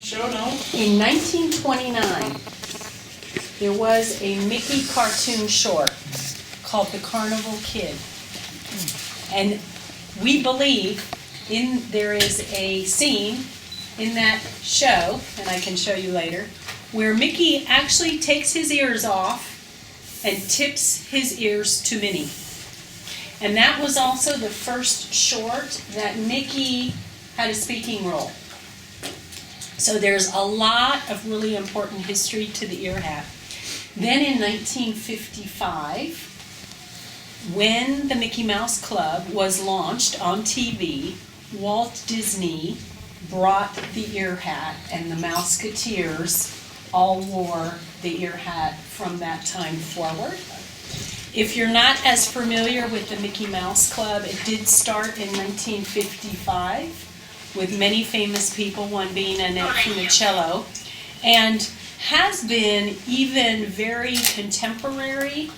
Show no. In 1929, there was a Mickey cartoon short called The Carnival Kid. And we believe there is a scene in that show, and I can show you later, where Mickey actually takes his ears off and tips his ears to Minnie. And that was also the first short that Mickey had a speaking role. So there's a lot of really important history to the ear hat. Then in 1955, when the Mickey Mouse Club was launched on TV, Walt Disney brought the ear hat, and the Mouseketeers all wore the ear hat from that time forward. If you're not as familiar with the Mickey Mouse Club, it did start in 1955 with many famous people, one being Annette Funicello, and has been even very contemporary,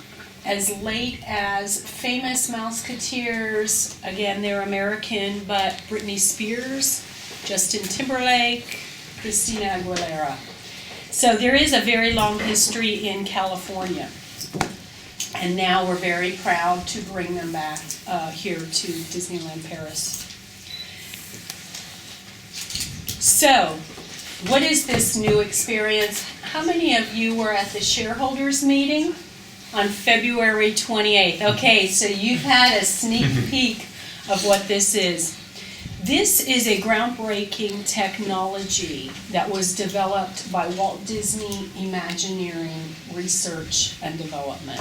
as late as famous Mouseketeers. Again, they're American, but Britney Spears, Justin Timberlake, Christina Aguilera. So there is a very long history in California. And now we're very proud to bring them back here to Disneyland Paris. So, what is this new experience? How many of you were at the shareholders meeting on February 28th? Okay, so you've had a sneak peek of what this is. This is a groundbreaking technology that was developed by Walt Disney Imagineering Research and Development.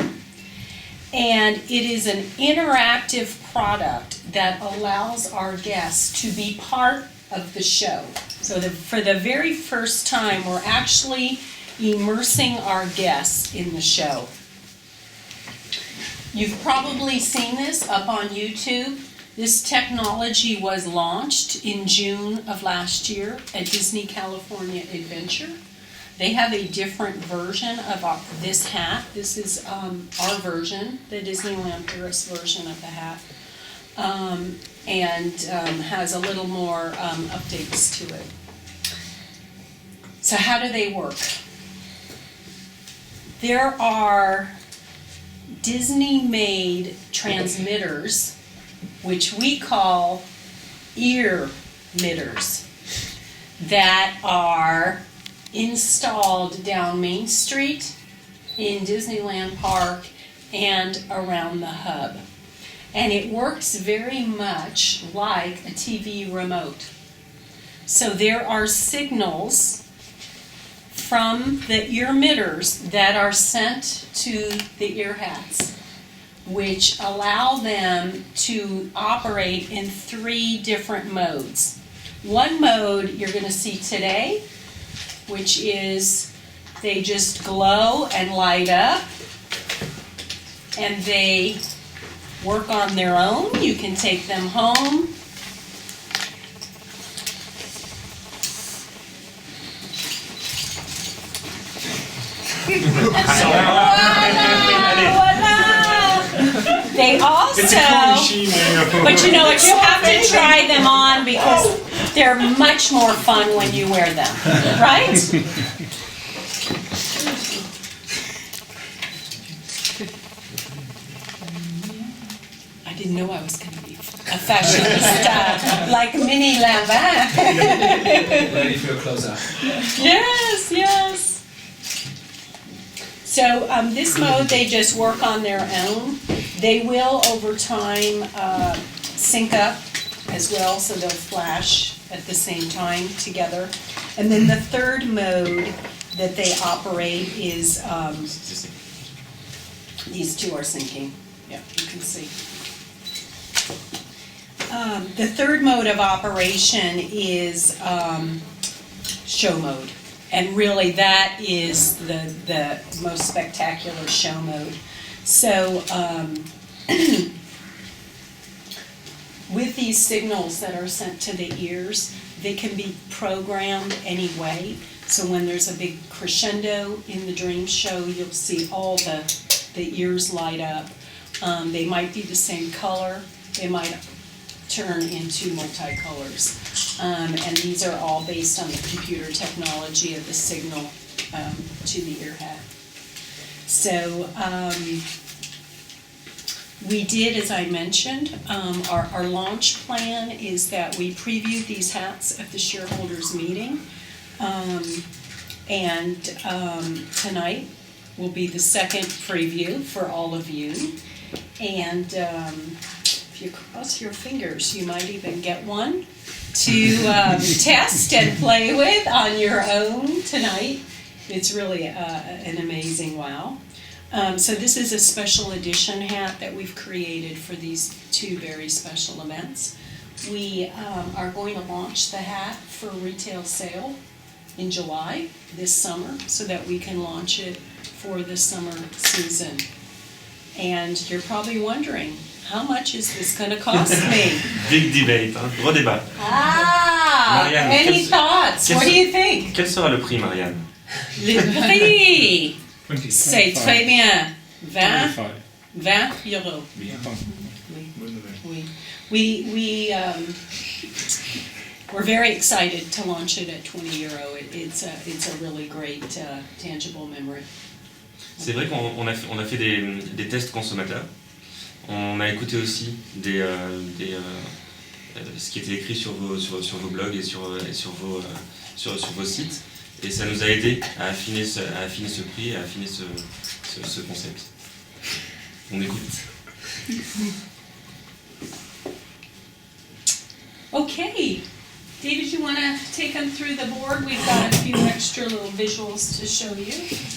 And it is an interactive product that allows our guests to be part of the show. So for the very first time, we're actually immersing our guests in the show. You've probably seen this up on YouTube. This technology was launched in June of last year at Disney California Adventure. They have a different version of this hat. This is our version, the Disneyland Paris version of the hat, and has a little more updates to it. So how do they work? There are Disney-made transmitters, which we call ear-mitters, that are installed down Main Street in Disneyland Park and around the hub. And it works very much like a TV remote. So there are signals from the ear-mitters that are sent to the ear hats, which allow them to operate in 3 different modes. One mode you're going to see today, which is they just glow and light up, and they work on their own. You can take them home. They also, but you know what, you have to try them on because they're much more fun when you wear them, right? I didn't know I was going to be a fashionista like Minnie Lambert. Ready for your close-up. Yes, yes. So this mode, they just work on their own. They will, over time, sync up as well, so they'll flash at the same time together. And then the third mode that they operate is, these two are syncing. Yeah, you can see. The third mode of operation is show mode. And really that is the most spectacular show mode. So with these signals that are sent to the ears, they can be programmed any way. So when there's a big crescendo in the dream show, you'll see all the ears light up. They might be the same color. They might turn into multicolors. And these are all based on the computer technology of the signal to the ear hat. So we did, as I mentioned, our launch plan is that we previewed these hats at the shareholders meeting. And tonight will be the second preview for all of you. And if you cross your fingers, you might even get one to test and play with on your own tonight. It's really an amazing wow. So this is a special edition hat that we've created for these two very special events. We are going to launch the hat for retail sale in July this summer so that we can launch it for the summer season. And you're probably wondering, how much is this going to cost me? Big debate, hein? Gros débat. Marianne, Any thoughts? What do you think? Quel sera le prix, Marianne? Le prix, 20, c'est 25, très bien. 20 25. euros. Oui, attends. Bonne nouvelle. We're very excited to launch it at 20 euro. It's a really great tangible memory. C'est vrai qu'on a fait des tests consommateurs. On a écouté aussi ce qui était écrit sur vos blogs et sur vos sites. Et ça nous a aidé à affiner ce prix, à affiner ce concept. On écoute. Okay. David, you want to take them through the board? We've got a few extra little visuals to show you.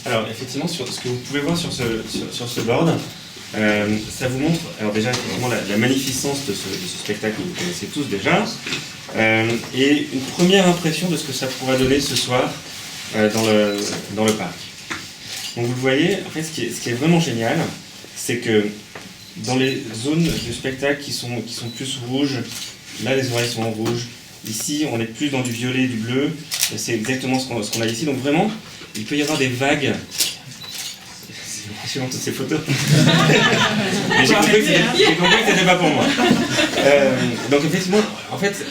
Alors effectivement, sur ce que vous pouvez voir sur ce board, ça vous montre, alors déjà effectivement la magnificence de ce spectacle que vous connaissez tous déjà, et une première impression de ce que ça pourra donner ce soir dans le parc. Donc vous le voyez, en fait ce qui est vraiment génial, c'est que dans les zones du spectacle qui sont plus rouges, là les oreilles sont en rouge, ici on est plus dans du violet et du bleu, c'est exactement ce qu'on a ici, donc vraiment il peut y avoir des vagues. C'est impressionnant toutes ces photos. Mais j'ai compris que c'était pas pour moi. Donc effectivement, en fait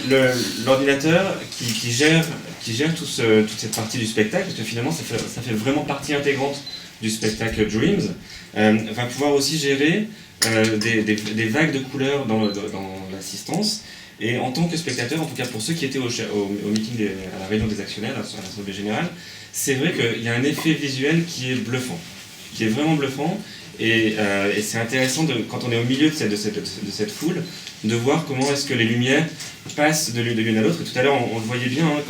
l'ordinateur qui gère toute cette partie du spectacle, parce que finalement ça fait vraiment partie intégrante du spectacle Dreams, va pouvoir aussi gérer des vagues de couleurs dans l'assistance. Et en tant que spectateur, en tout cas pour ceux qui étaient au meeting, à la réunion des actionnaires, à l'Assemblée générale, c'est vrai qu'il y a un effet visuel qui est bluffant, qui est vraiment bluffant. Et c'est intéressant, quand on est au milieu de cette foule, de voir comment est-ce que les lumières passent de l'une à l'autre. Et tout à l'heure, on le voyait bien, hein,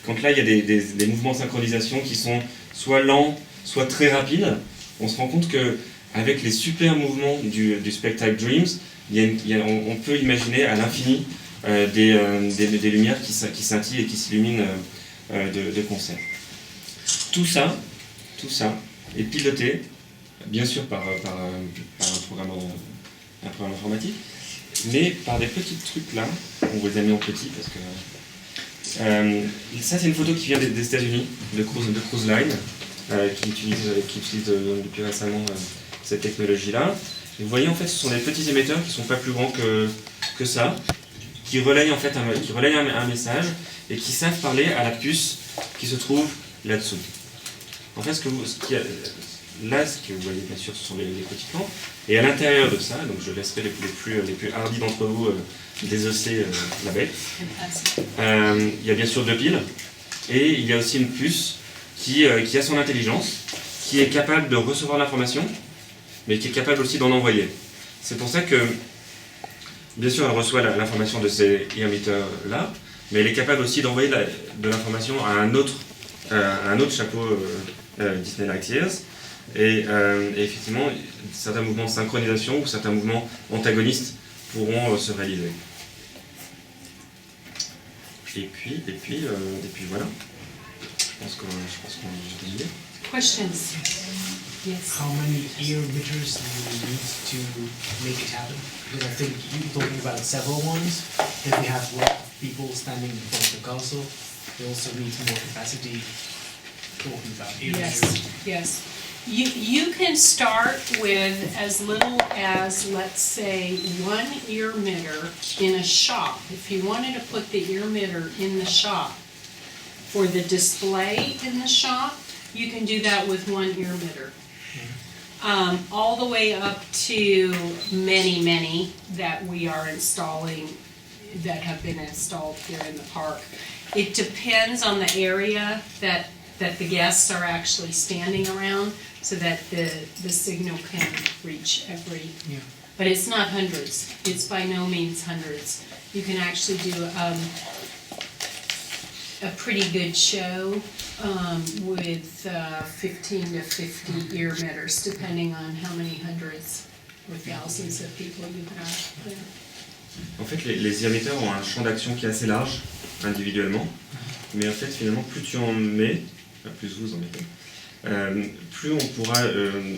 quand là, il y a des mouvements de synchronisation qui sont soit lents, soit très rapides. On se rend compte qu'avec les super mouvements du spectacle Dreams, on peut imaginer à l'infini des lumières qui scintillent et qui s'illuminent de concert. Tout ça est piloté, bien sûr par un programme informatique, mais par des petits trucs là, on vous les a mis en petit parce que ça c'est une photo qui vient des États-Unis, de Cruise Line, qui utilise depuis récemment cette technologie-là. Et vous voyez en fait ce sont des petits émetteurs qui ne sont pas plus grands que ça, qui relayent en fait un message et qui savent parler à la puce qui se trouve là-dessous. En fait ce que vous voyez bien sûr ce sont les petits plans, et à l'intérieur de ça, donc je laisserai les plus hardis d'entre vous désosser la bête. Il y a bien sûr 2 piles, et il y a aussi une puce qui a son intelligence, qui est capable de recevoir l'information, mais qui est capable aussi d'en envoyer. C'est pour ça que, bien sûr, elle reçoit l'information de ces ear-meters-là, mais elle est capable aussi d'envoyer de l'information à un autre chapeau Disney Light Ears. Et effectivement, certains mouvements de synchronisation ou certains mouvements antagonistes pourront se réaliser. Et puis voilà. Je pense qu'on a résumé. Questions? Yes. How many ear emitters do you need to make it happen? Because I think you're talking about several ones. If we have a lot of people standing in front of the console, we also need more capacity talking about ear emitters. Yes. You can start with as little as, let's say, 1 ear mitter in a shop. If you wanted to put the ear mitter in the shop for the display in the shop, you can do that with 1 ear mitter. All the way up to many that we are installing, that have been installed here in the park. It depends on the area that the guests are actually standing around, so that the signal can reach every, Yeah. but it's not hundreds, it's by no means hundreds. You can actually do a pretty good show with 15 to 50 ear mitters, depending on how many hundreds or thousands of people you have. Yeah. En fait, les émetteurs ont un champ d'action qui est assez large, individuellement, mais en fait, finalement, plus tu en mets, enfin, plus vous en mettez, plus on pourra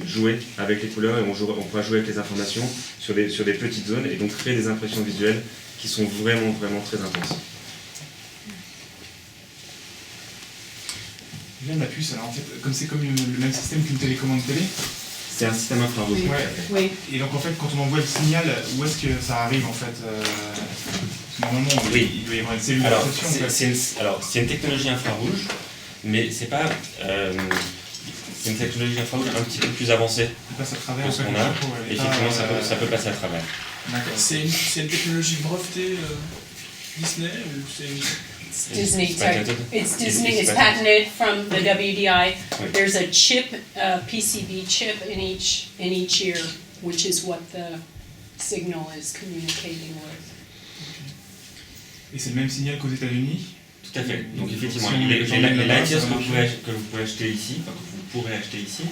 jouer avec les couleurs et on pourra jouer avec les informations sur des petites zones et donc créer des impressions visuelles qui sont vraiment très intenses. Là, la puce, alors en fait, comme c'est comme le même système qu'une télécommande télé. C'est un système infrarouge. Ouais. Oui. Et donc en fait, quand on envoie le signal, où est-ce que ça arrive en fait Normalement, Oui. il doit y avoir une cellule Alors, d'adaptation. c'est une technologie infrarouge, mais c'est pas. C'est une technologie infrarouge un petit peu plus avancée Il passe à travers que en ce fait, qu'on le a. chapeau, ouais. Effectivement, ça peut passer à travers. D'accord. C'est une technologie brevetée Disney ou c'est une... It's Disney It's patented. It's Disney, It's it's patented. patented from the WDI. Oui. There's a chip, PCB chip in each ear, which is what the signal is communicating with. Et c'est le même signal qu'aux États-Unis. Tout à fait. Donc effectivement, Si on les emmène là-bas, lightyears ça que va marcher. vous pouvez acheter ici, enfin que vous pourrez acheter ici,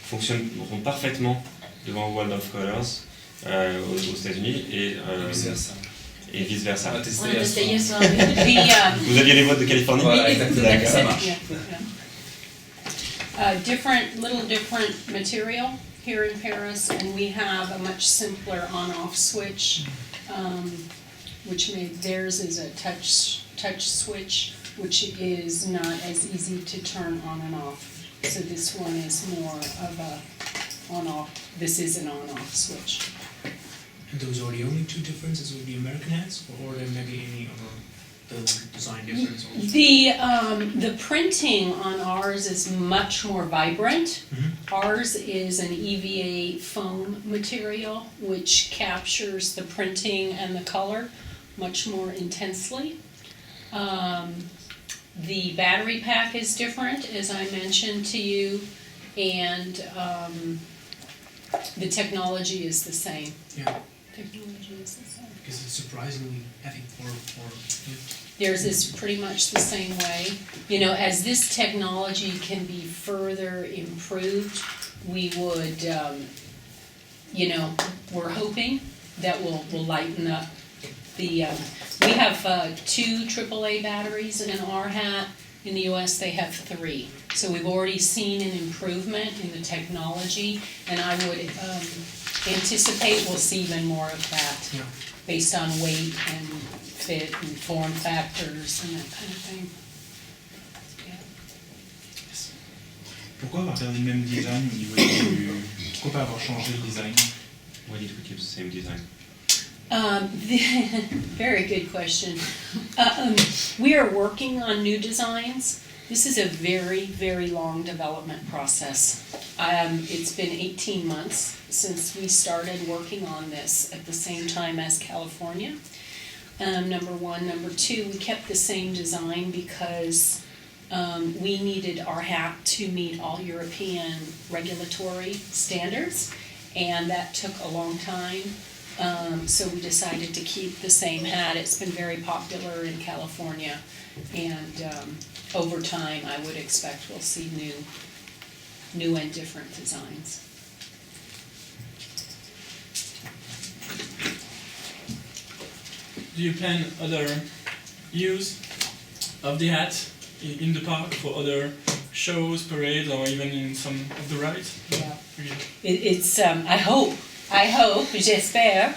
fonctionneront parfaitement devant World of Colors aux États-Unis et vice versa. On a testé ça. Vous aviez les votes de Californie? Voilà, exactement. D'accord. Ça marche. Different material here in Paris, and we have a much simpler on-off switch, which made theirs is a touch switch, which is not as easy to turn on and off. So this one is more of a on-off. This is an on-off switch. And those are the only two differences with the American hats, or are there maybe any other design difference? The printing on ours is much more vibrant. Ours is an EVA foam material, which captures the printing and the color much more intensely. The battery pack is different, as I mentioned to you, and the technology is the same. Yeah, Technology is the same. because it's surprisingly heavy for Theirs is pretty much the same way. You know, as this technology can be further improved, we would, you know, we're hoping that we'll lighten up the, we have 2 AAA batteries in our hat. In the US, they have 3. So we've already seen an improvement in the technology, and I would anticipate we'll see even more of that, Yeah. based on weight and fit and form factors and that kind of thing. Yeah. Pourquoi avoir gardé le même design au niveau Pourquoi pas avoir changé le design? Why did we keep the same design? Very good question. We are working on new designs. This is a very long development process. It's been 18 months since we started working on this at the same time as California. Number one. Number two, we kept the same design because we needed our hat to meet all European regulatory standards, and that took a long time. So we decided to keep the same hat. It's been very popular in California, and over time I would expect we'll see new and different designs. Do you plan other use of the hat in the park for other shows, parades, or even in some of the rides? Yeah. Really? It's I hope, j'espère.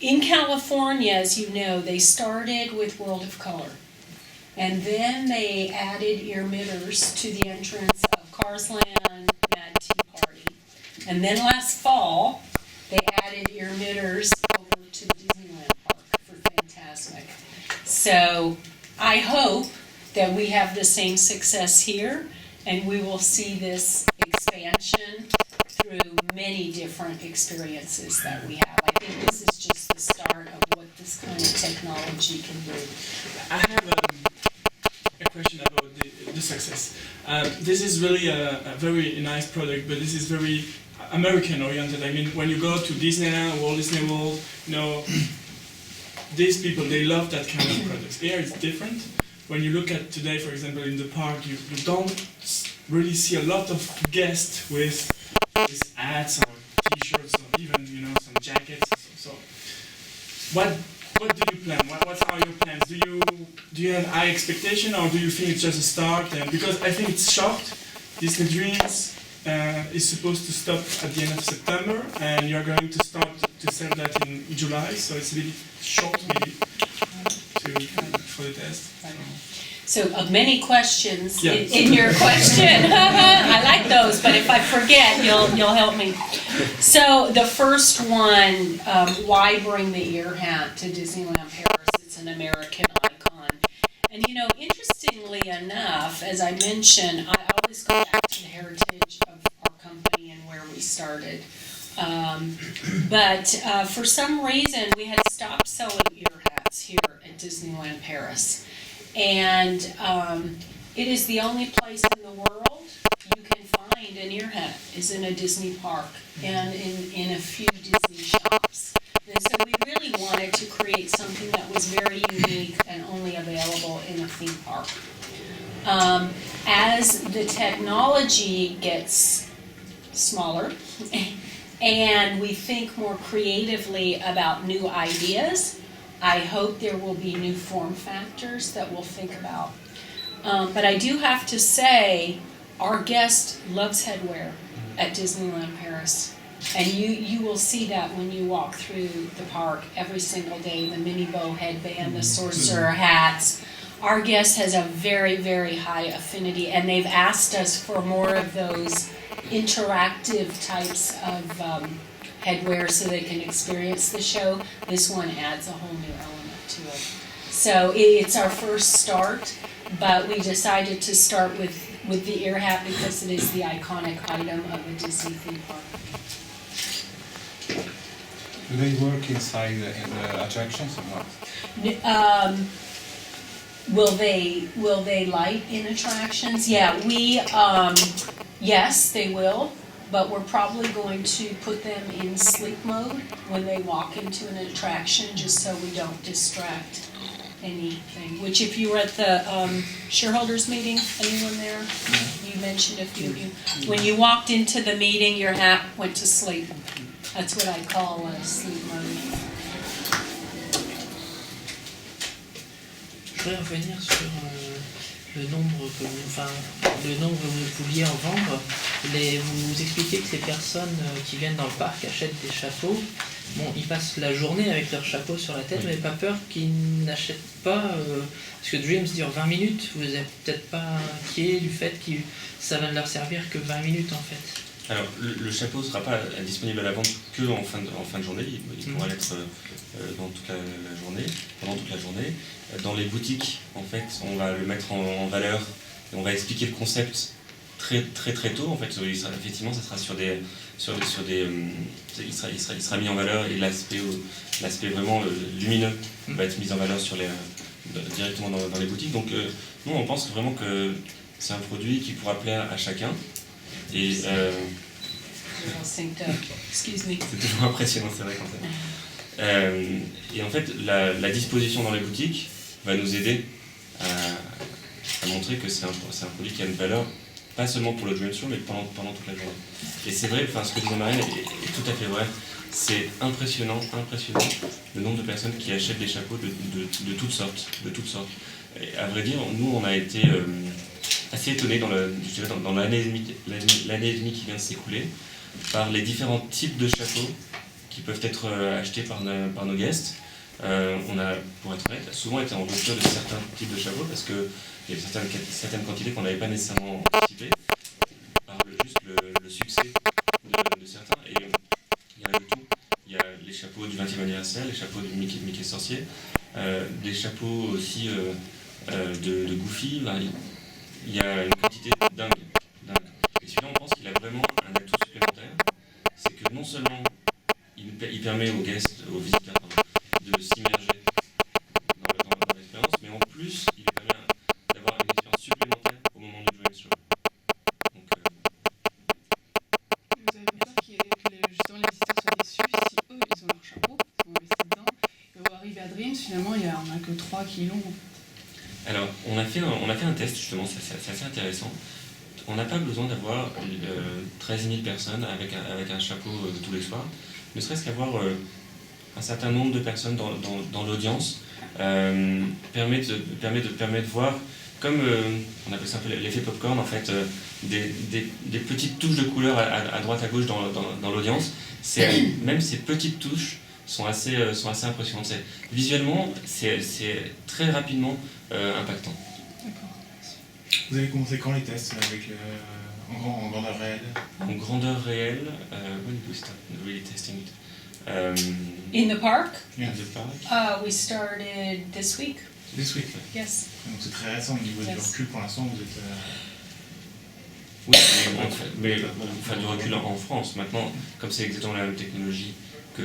In California, as you know, they started with World of Color. And then they added ear mitters to the entrance of car Cars Land, Mad Tea Party. And then last fall, they added ear knitters over to Disneyland Park for Fantasmic. So I hope that we have the same success here, and we will see this expansion through many different experiences that we have. I think this is just the start of what this kind of technology can do. I have a question about the success. This is really a very nice product, but this is very American oriented. I mean, when you go to Disneyland, Walt Disney World, you know, these people, they love that kind of products. Here it's different. When you look at today, for example, in the park, you don't really see a lot of guests with hats or t-shirts or even, you know, some jackets. So what do you plan? What are your plans? Do you have high expectation, or do you think it's just a start? And because I think it's short, Disney Dreams is supposed to stop at the end of September, and you're going to start to sell that in July, so it's a little short maybe for the test. So many questions Yeah. in your question. I like those, but if I forget, you'll help me. So the first one, why bring the ear hat to Disneyland Paris? It's an American icon. And you know, interestingly enough, as I mentioned, I always go back to the heritage of our company and where we started. But for some reason, we had stopped selling ear hats here at Disneyland Paris. And it is the only place in the world you can find an ear hat is in a Disney park and in a few Disney shops. And so we really wanted to create something that was very unique and only available in a theme park. As the technology gets smaller and we think more creatively about new ideas, I hope there will be new form factors that we'll think about. But I do have to say, our guest loves headwear at Disneyland Paris. And you will see that when you walk through the park every single day, the mini bow headband, the sorcerer hats. Our guest has a very, very high affinity, and they've asked us for more of those interactive types of headwear so they can experience the show. This one adds a whole new element to it. So it's our first start, but we decided to start with the ear hat because it is the iconic item of a Disney theme park. Do they work inside in the attractions or not? Will they light in attractions? Yeah, yes, they will. But we're probably going to put them in sleep mode when they walk into an attraction, just so we don't distract anything. Which, if you were at the shareholders meeting, anyone there? You mentioned a few of you. When you walked into the meeting, your hat went to sleep. That's what I call a sleep mode. Je voudrais revenir sur le nombre que vous pouviez en vendre. Vous expliquez que ces personnes qui viennent dans le parc achètent des chapeaux. Bon, ils passent la journée avec leur chapeau sur la tête, mais pas peur qu'ils n'achètent pas, parce que Dreams dure 20 minutes. Vous n'êtes peut-être pas inquiet du fait que ça va ne leur servir que 20 minutes en fait. Alors, le chapeau ne sera pas disponible à la vente que en fin de journée, il pourra l'être pendant toute la journée. Dans les boutiques, en fait, on va le mettre en valeur et on va expliquer le concept très tôt. En fait, effectivement, ça sera il sera mis en valeur, et l'aspect vraiment lumineux va être mis en valeur directement dans les boutiques. Donc, nous, on pense vraiment que c'est un produit qui pourra plaire à chacun. Et Excuse me. c'est toujours impressionnant, c'est vrai quand même. Et en fait, la disposition dans les boutiques va nous aider à montrer que c'est un produit qui a une valeur, pas seulement pour le Dream Show, mais pendant toute la journée. Et c'est vrai, ce que disait Marianne est tout à fait vrai. C'est impressionnant le nombre de personnes qui achètent des chapeaux de toutes sortes. Et à vrai dire, nous, on a été assez étonnés dans l'année et demie qui vient de s'écouler par les différents types de chapeaux qui peuvent être achetés par nos guests. On a, pour être honnête, souvent été en rupture de certains types de chapeaux parce qu'il y a certaines quantités qu'on n'avait pas nécessairement anticipées. le succès de certains. Et il y en a de tout. Il y a les chapeaux du 20e anniversaire, les chapeaux de Mickey sorcier, des chapeaux aussi de Goofy. Il y a une quantité dingue. Et celui-là, on pense qu'il a vraiment un atout supplémentaire. C'est que non seulement il permet aux guests, aux visiteurs, de s'immerger dans l'expérience, mais en plus, il permet d'avoir une expérience supplémentaire au moment du Dream Show. Donc, Vous avez pas peur que justement les visiteurs soient déçus si eux ils ont leur chapeau, ils ont investi dedans, et vont arriver à Dreams, finalement on a que 3 qui l'ont. alors, on a fait un test justement, c'est assez intéressant. On n'a pas besoin d'avoir 13 000 personnes avec un chapeau tous les soirs, ne serait-ce qu'avoir un certain nombre de personnes dans l'audience permet de voir, comme on appelle ça un peu l'effet popcorn en fait, des petites touches de couleur à droite à gauche dans l'audience. Même ces petites touches sont assez impressionnantes. Visuellement, c'est très rapidement impactant. Vous avez commencé quand les tests avec en grandeur réelle? En grandeur réelle, when did we start really testing it? In the park, Yeah. The park. we started this week. This week. Yes. Donc c'est très récent au niveau du Yes. recul pour l'instant, vous êtes... Oui, mais enfin, du recul en France. Maintenant, comme c'est exactement la même technologie que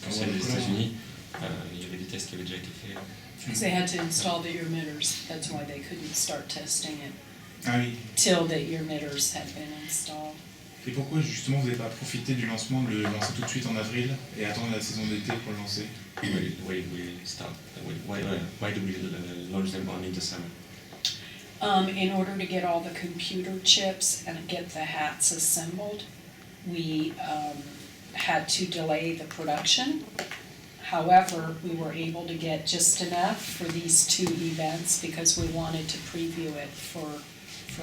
celle des États-Unis, il y avait des tests qui avaient déjà été faits. Because they had to install the ear emitters. That's why they couldn't start testing it Ah oui. till the ear emitters had been installed. Et pourquoi justement vous n'avez pas profité du lancement, de le lancer tout de suite en avril et attendre la saison d'été pour le lancer? Why do we launch them only in the summer? In order to get all the computer chips and get the hats assembled, we had to delay the production. However, we were able to get just enough for these 2 events because we wanted to preview it for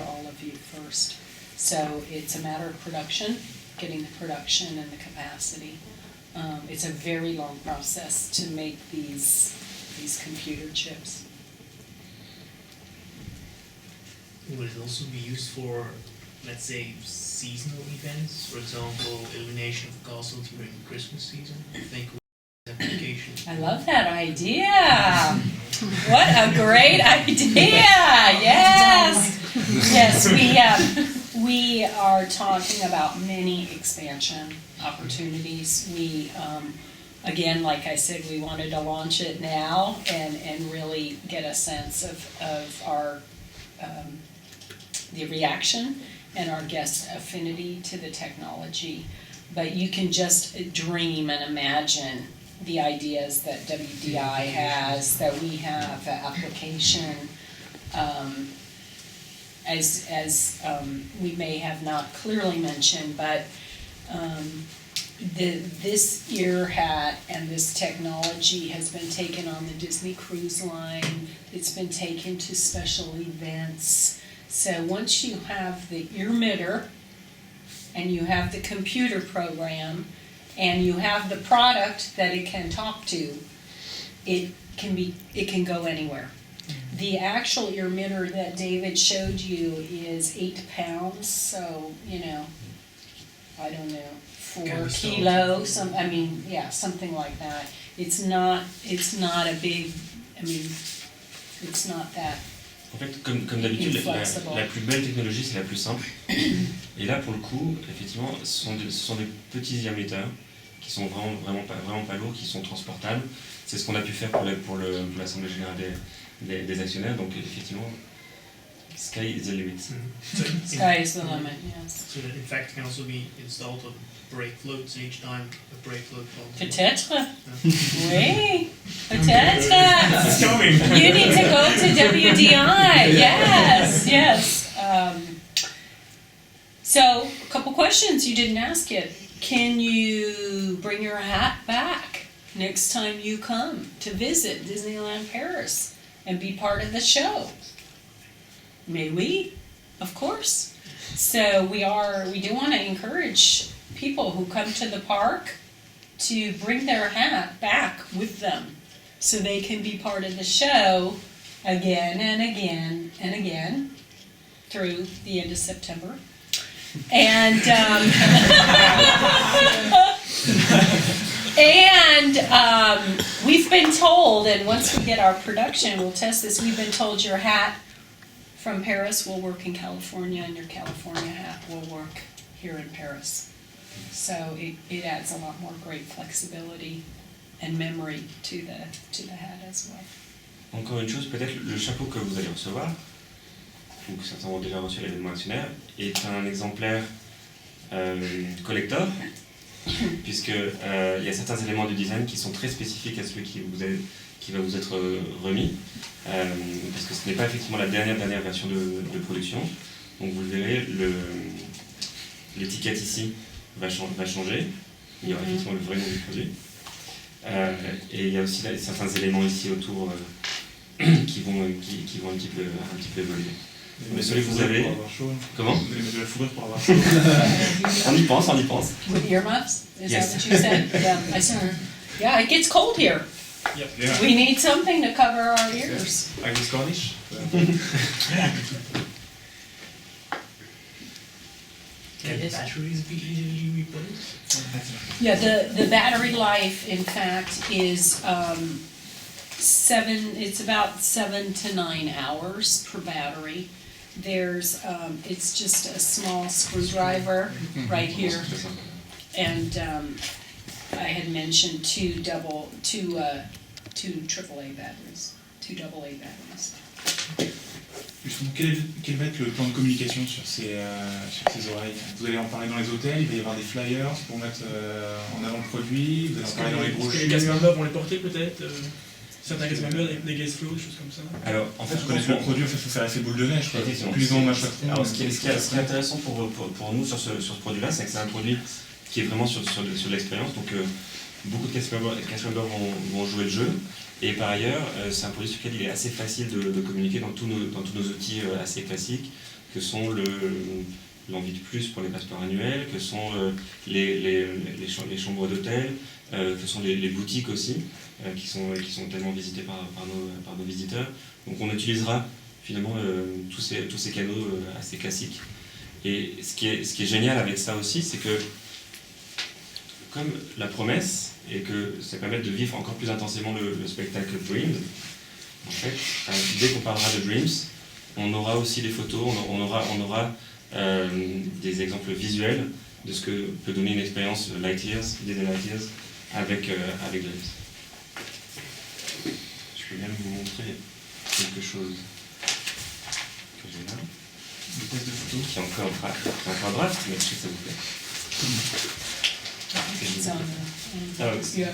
all of you first. So it's a matter of production, getting the production and the capacity. It's a very long process to make these computer chips. Will it also be used for, let's say, seasonal events? For example, illumination of castle during the Christmas season? I think application. I love that idea. What a great idea! Yes, yes. We are talking about many expansion opportunities. We, again, like I said, we wanted to launch it now and really get a sense of our the reaction and our guest affinity to the technology. But you can just dream and imagine the ideas that WDI has, that we have, the application, as we may have not clearly mentioned, but this ear hat and this technology has been taken on the Disney Cruise Line. It's been taken to special events. So once you have the ear emitter and you have the computer program and you have the product that it can talk to, it can go anywhere. The actual ear emitter that David showed you is 8 pounds, so I don't know, 4 kilos, something like that. It's not a big, it's not that. En fait, comme d'habitude, la plus belle technologie, c'est la plus simple. Et là, pour le coup, effectivement, ce sont des petits diaméteurs qui sont vraiment pas lourds, qui sont transportables. C'est ce qu'on a pu faire pour l'Assemblée Générale des actionnaires. Donc, effectivement, sky is the limit. Sky is the limit, yes. So that in fact it can also be installed on brake floats, and each time a brake float falls. Peut-être. Oui, peut-être. You need to go to WDI. Yes. So, a couple questions you didn't ask yet. Can you bring your hat back next time you come to visit Disneyland Paris and be part of the show? May we? Of course. So we do want to encourage people who come to the park to bring their hat back with them so they can be part of the show again and again and again through the end of September. And we've been told, and once we get our production, we'll test this, we've been told your hat from Paris will work in California, and your California hat will work here in Paris. So it adds a lot more great flexibility and memory to the hat as well. Encore une chose, peut-être le chapeau que vous allez recevoir, ou que certains ont déjà reçu à l'événement actionnaire, est un exemplaire collector, puisque il y a certains éléments du design qui sont très spécifiques à celui qui va vous être remis, parce que ce n'est pas effectivement la dernière version de production. Donc vous le verrez, l'étiquette ici va changer. Il y aura effectivement le vrai nom du produit. Et il y a aussi certains éléments ici autour qui vont un petit peu évoluer. Désolé, vous avez... Comment? Vous allez mettre de la fourrure pour avoir chaud. On y pense. With earmuffs? Is Yes. that what you said? Yeah, I said. Yeah, it gets cold here. Yeah. We need something to cover our ears. Avec des corniches. Can batteries be easily replaced? Yeah, the battery life, in fact, is it's about 7 to 9 hours per battery. There's, it's just a small screwdriver right here. And I had mentioned two AAA batteries, two AA batteries. Justement, quel va être le plan de communication sur ces oreilles? Vous allez en parler dans les hôtels, il va y avoir des flyers pour mettre en avant le produit, vous allez en parler dans les Est-ce que brochures. les guest members vont les porter peut-être certains guest members avec des guest flows, des choses comme ça. Alors, en fait, Je connais le produit, en fait, il faut faire effet boule de neige. Quoi. Effectivement. Plus on machin. Alors, ce qui est intéressant pour nous sur ce produit-là, c'est que c'est un produit qui est vraiment sur l'expérience. Donc, beaucoup de cast members vont jouer le jeu. Et par ailleurs, c'est un produit sur lequel il est assez facile de communiquer dans tous nos outils assez classiques, que sont l'envie de plus pour les passeports annuels, que sont les chambres d'hôtel, que sont les boutiques aussi, qui sont tellement visitées par nos visiteurs. Donc on utilisera finalement tous ces canaux assez classiques. Et ce qui est génial avec ça aussi, c'est que comme la promesse et que ça permet de vivre encore plus intensément le spectacle Dreams, en fait, dès qu'on parlera de Dreams, on aura aussi des photos, on aura des exemples visuels de ce que peut donner une expérience Light Years, Disney Light Years, avec Dreams. Je peux même vous montrer quelque chose que j'ai là. Des tests de photos. Qui est encore draft, mais je sais que ça vous plaît. It's on the, yeah.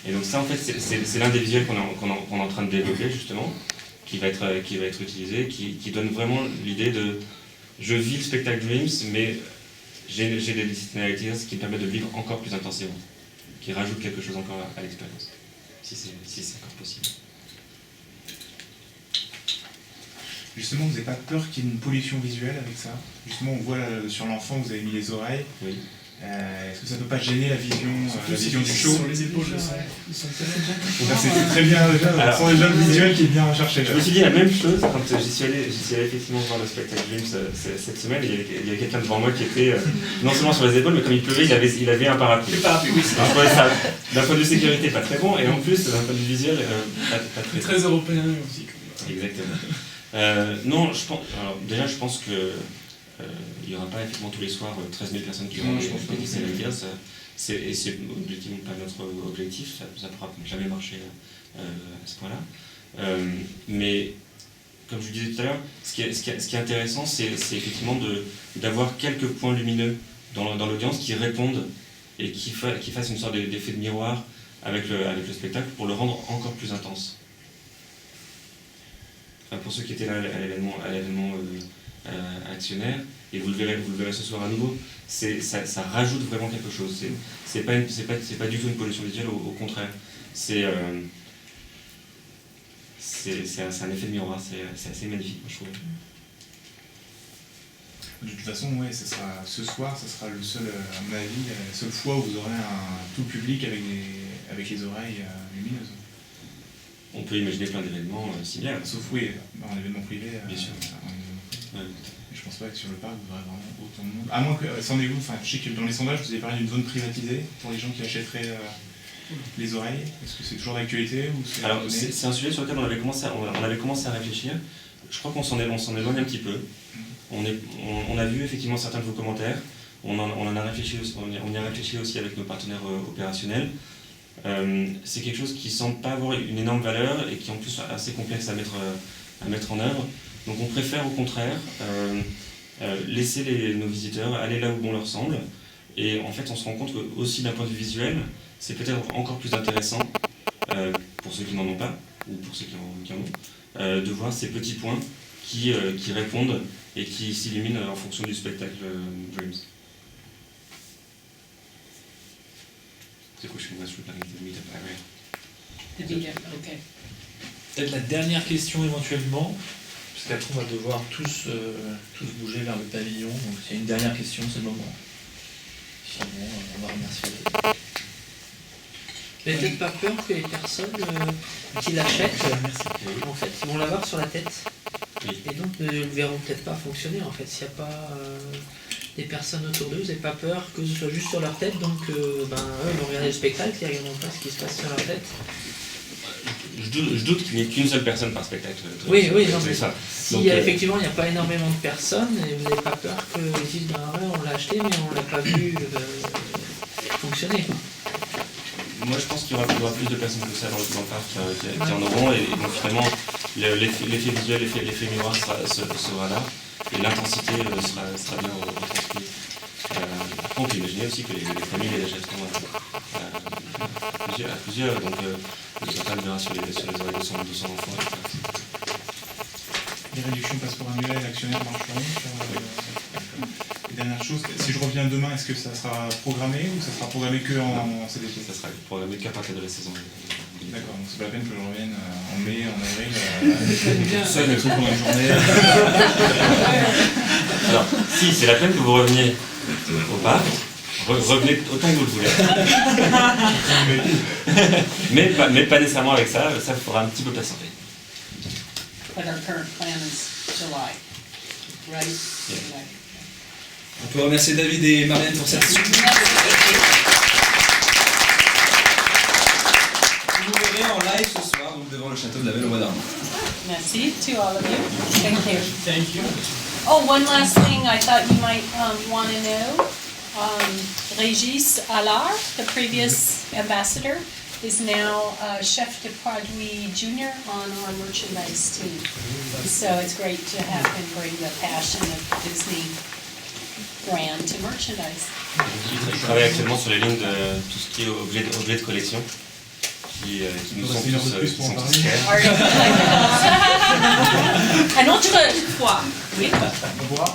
Et donc ça en fait c'est l'un des visuels qu'on est en train de développer justement, qui va être utilisé, qui donne vraiment l'idée de je vis le spectacle Dreams, mais j'ai des Disney qui me permettent de le vivre encore plus intensément, qui rajoute quelque chose encore à l'expérience, si c'est encore possible. Justement, vous n'avez pas peur qu'il y ait une pollution visuelle avec ça? Justement, on voit sur l'enfant, vous avez mis les oreilles. Oui. Est-ce que ça ne peut pas gêner la vision du show? Sur les épaules, ils sont C'est très bien déjà, ce sont déjà le visuel qui est bien recherché. Je me suis dit la même chose quand j'y suis allé effectivement voir le spectacle Dreams cette semaine. Il y avait quelqu'un devant moi qui était non seulement sur les épaules, mais comme il pleuvait, il avait un parapluie. Le parapluie, oui. D'un point de vue sécurité, pas très bon, et en plus, d'un point de vue visuel, pas très européen aussi. Exactement. Non, je pense que il n'y aura pas effectivement tous les soirs 13 000 personnes qui vont pétisser la guerre. Et c'est objectivement pas notre objectif, ça ne pourra jamais marcher à ce point-là. Mais comme je vous disais tout à l'heure, ce qui est intéressant, c'est effectivement d'avoir quelques points lumineux dans l'audience qui répondent et qui fassent une sorte d'effet de miroir avec le spectacle pour le rendre encore plus intense. Enfin, pour ceux qui étaient là à l'événement actionnaire, et vous le verrez ce soir à nouveau, ça rajoute vraiment quelque chose. C'est pas du tout une pollution visuelle, au contraire. C'est un effet de miroir, c'est assez magnifique, je trouve. De toute façon, ouais, ce soir, ça sera le seul, à mon avis, la seule fois où vous aurez tout public avec les oreilles lumineuses. On peut imaginer plein d'événements similaires. Sauf oui, en événement privé. Bien sûr. Et je pense pas que sur le parc, vous aurez vraiment autant de monde. À moins que, c'en est où, enfin, je sais que dans les sondages, vous avez parlé d'une zone privatisée pour les gens qui achèteraient les oreilles. Est-ce que c'est toujours d'actualité ou c'est Alors, abandonné? c'est un sujet sur lequel on avait commencé à réfléchir. Je crois qu'on s'en éloigne un petit peu. On a vu effectivement certains de vos commentaires. On y a réfléchi aussi avec nos partenaires opérationnels. C'est quelque chose qui semble pas avoir une énorme valeur et qui est en plus assez complexe à mettre en œuvre. Donc on préfère au contraire laisser nos visiteurs aller là où bon leur semble. Et en fait on se rend compte que aussi d'un point de vue visuel, c'est peut-être encore plus intéressant pour ceux qui n'en ont pas, ou pour ceux qui en ont, de voir ces petits points qui répondent et qui s'illuminent en fonction du spectacle Dreams. The question was regarding the meetup area. The meetup, okay. Peut-être la dernière question éventuellement, parce qu'après on va devoir tous bouger vers le pavillon. Donc s'il y a une dernière question, c'est le moment. Sinon, on va remercier. Vous n'avez peut-être pas peur que les personnes qui l'achètent, en fait, ils vont l'avoir sur la tête. Et donc ne le verront peut-être pas fonctionner en fait. S'il n'y a pas des personnes autour d'eux, vous n'avez pas peur que ce soit juste sur leur tête, donc eux ils vont regarder le spectacle, ils ne regarderont pas ce qui se passe sur leur tête. Je doute qu'il n'y ait qu'une seule personne par spectacle. Oui, non, mais ça. Si effectivement il n'y a pas énormément de personnes, et vous n'avez pas peur qu'ils disent on l'a acheté mais on ne l'a pas vu fonctionner. Moi je pense qu'il y aura plus de personnes que ça dans le parc qui en auront, et donc finalement l'effet visuel, l'effet miroir sera là, et l'intensité sera bien retranscrite. On peut imaginer aussi que les familles les achèteront à plusieurs, donc le Sultan verra sur les oreilles de son enfant. Les réductions passeport annuel, actionnaire marchand. Et dernière chose, si je reviens demain, est-ce que ça sera programmé ou ça sera programmé que en CDP? Ça sera programmé qu'à partir de la saison. D'accord, donc c'est pas la peine que je revienne en mai, en avril, seul avec pendant une journée. Alors, si, c'est la peine que vous reveniez au parc, revenez autant que vous le voulez. mais pas nécessairement avec ça, ça fera un petit peu patienter. But our current plan is July, right? Yeah. July. On peut remercier David et Marianne pour cette discussion. Vous nous verrez en live ce soir donc devant le château de la Belle au mois d'Armand. Merci to all of you. Thank you. Thank you. Oh, one last thing I thought you might want to know. Régis Allard, the previous ambassador, is now chef de produit junior on our merchandise team. So it's great to have him bring the passion of Disney brand to merchandise. Il travaille actuellement sur les lignes de tout ce qui est objet de collection, qui nous sont tous chers. Are you like Un autre fois. Oui. Au revoir.